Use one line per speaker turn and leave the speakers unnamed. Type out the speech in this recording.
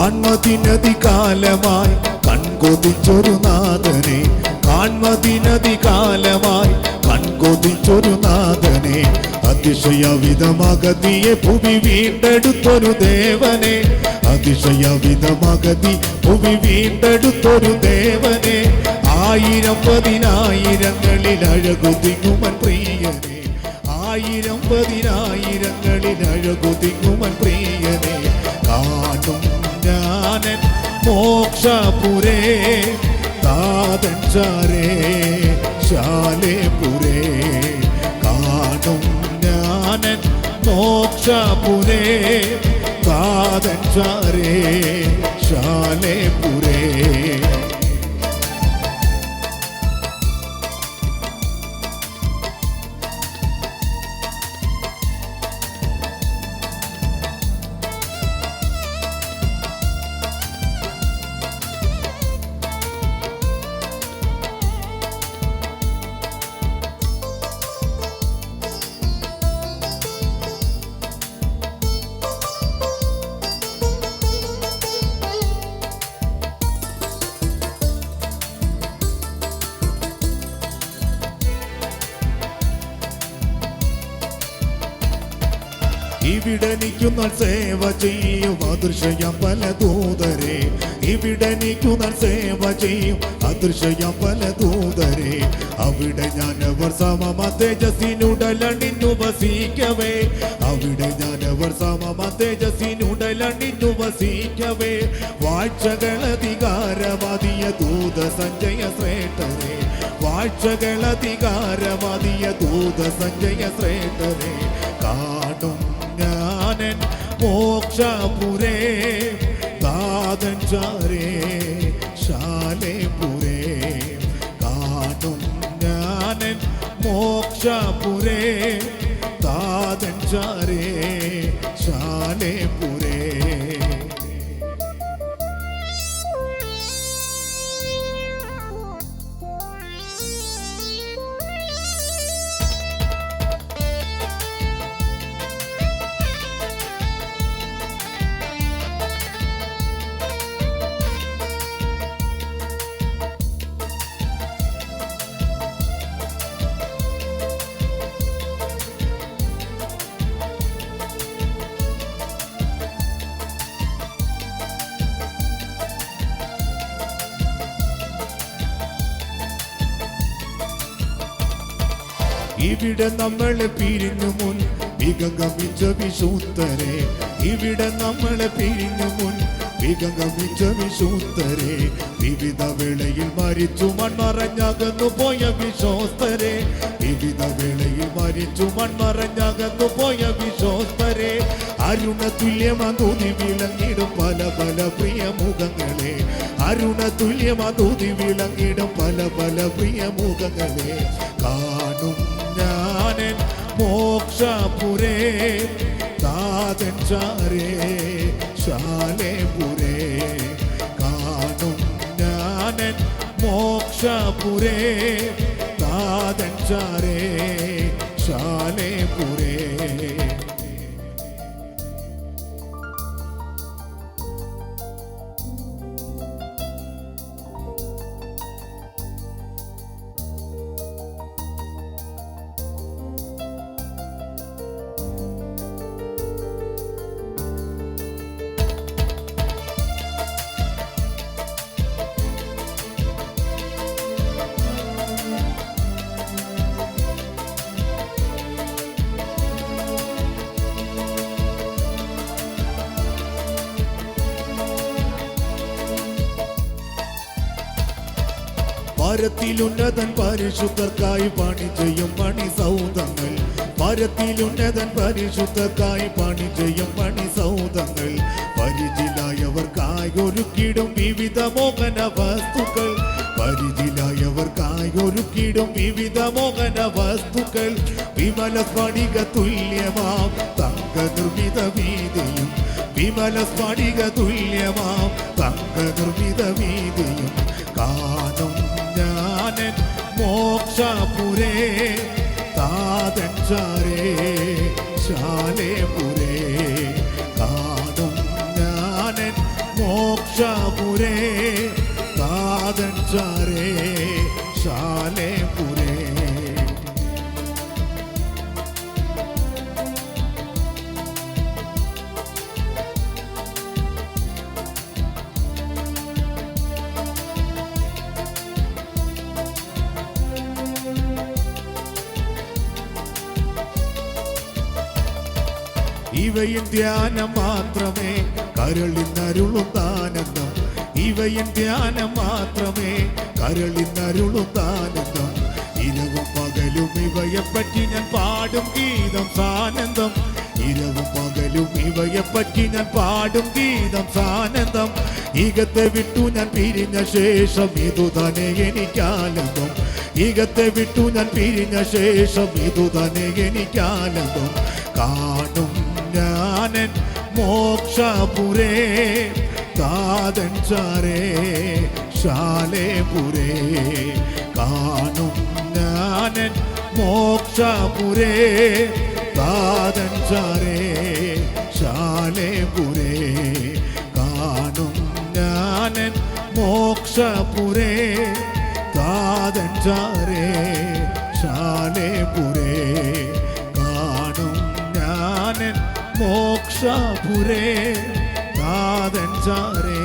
കാൺമതിനധികാലമായി കൺകൊതിച്ചൊരു നാഥനെ, കാൺമതിനധികാലമായി കൺകൊതിച്ചൊരു നാഥനെ, അതിശയവിധമഗതിയെ ഭൂമി വീണ്ടെടുത്തൊരു ദേവനെ, അതിശയവിധമഗതി ഭൂമി വീണ്ടെടുത്തൊരു ദേവനെ, ആയിരം പതിനായിരങ്ങളിൽ അഴകുതിങ്ങുമൻ പ്രിയനെ, ആയിരം പതിനായിരങ്ങളിൽ അഴകുതിങ്ങുമൻ പ്രിയനെ, കാണും ഞാനൻ മോക്ഷപുരേ താതൻ ചാരേ ശാലേപുരേ, കാണും ഞാനൻ മോക്ഷപുരേ താതൻ ചാരേ ശാലേപുരേ. ഇവിടെ നിൽക്കുന്ന സേവ ചെയ്യും അദൃശ്യം പല ദൂതരെ, ഇവിടെ നിൽക്കുന്ന സേവ ചെയ്യും അദൃശ്യം പല ദൂതരെ, അവിടെ ഞാനവർ സമമ തേജസ്സിനുടലണിഞ്ഞു വസിക്കവേ, അവിടെ ഞാനവർ സമമ തേജസ്സിനുടലണിഞ്ഞു വസിക്കവേ, വാഴ്ചകളധികാരമതിയ ദൂത സഞ്ജയ ശ്രേഷ്ഠരെ, വാഴ്ചകളധികാരമതിയ ദൂത സഞ്ജയ ശ്രേഷ്ഠരെ, കാണും ഞാനൻ മോക്ഷപുരേ താതൻ ചാരേ ശാലേപുരേ, കാണും ഞാനൻ മോക്ഷപുരേ താതൻ ചാരേ ശാലേപുരേ. ഇവിടെ നമ്മളെ പിരിഞ്ഞു മുൻ വിഗമിച്ച വിശുദ്ധരെ, ഇവിടെ നമ്മളെ പിരിഞ്ഞു മുൻ വിഗമിച്ച വിശുദ്ധരെ, വിവിധ വേളയിൽ മരിച്ചു മൺമറഞ്ഞകന്നു പോയ വിശ്വസ്തരെ, വിവിധ വേളയിൽ മരിച്ചു മൺമറഞ്ഞകന്നു പോയ വിശ്വസ്തരെ, അരുണ തുല്യമതൂതി വിളങ്ങിടും പല പല പ്രിയ മുഖങ്ങളെ, അരുണ തുല്യമതൂതി വിളങ്ങിടും പല പല പ്രിയ മുഖങ്ങളെ, കാണും ഞാനൻ മോക്ഷപുരേ താതൻ ചാരേ ശാലേപുരേ, കാണും ഞാനൻ മോക്ഷപുരേ താതൻ ചാരേ ശാലേപുരേ. പരത്തിലുന്നതൻ പരിശുദ്ധർക്കായി പണി ചെയ്യും പണി സൗധങ്ങൾ, പരത്തിലുന്നതൻ പരിശുദ്ധർക്കായി പണി ചെയ്യും പണി സൗധങ്ങൾ, പരിചിലായവർക്കായി ഒരുക്കിടും വിവിധ മോഹന വസ്തുക്കൾ, പരിചിലായവർക്കായി ഒരുക്കിടും വിവിധ മോഹന വസ്തുക്കൾ, വിമല സ്ഫടിക തുല്യമാം തങ്ക നിർമ്മിത വീതിയും, വിമല സ്ഫടിക തുല്യമാം തങ്ക നിർമ്മിത വീതിയും, കാണും ഞാനൻ മോക്ഷപുരേ താതൻ ചാരേ ശാലേപുരേ, കാണും ഞാനൻ മോക്ഷപുരേ താതൻ ചാരേ ശാലേപുരേ. ഇവയും ധ്യാനം മാത്രമേ കരളിന്നരുളുത്താനന്ദം. ഇവയും ധ്യാനം മാത്രമേ കരളിന്നരുളുത്താനന്ദം. ഇരവും പകലും ഇവയെപ്പറ്റി ഞാൻ പാടും ഗീതം സാനന്ദം. ഇരവും പകലും ഇവയെപ്പറ്റി ഞാൻ പാടും ഗീതം സാനന്ദം. ഈകത്തെ വിട്ടു ഞാൻ പിരിഞ്ഞ ശേഷം ഇതുതന്നെ എനിക്കാനന്ദം. ഈകത്തെ വിട്ടു ഞാൻ പിരിഞ്ഞ ശേഷം ഇതുതന്നെ എനിക്കാനന്ദം. കാണും ഞാനൻ മോക്ഷപുരേ താതൻ ചാരേ ശാലേപുരേ. കാണും ഞാനൻ മോക്ഷപുരേ താതൻ ചാരേ ശാലേപുരേ. കാണും ഞാനൻ മോക്ഷപുരേ താതൻ ചാരേ ശാലേപുരേ. കാണും ഞാനൻ മോക്ഷപുരേ താതൻ ചാരേ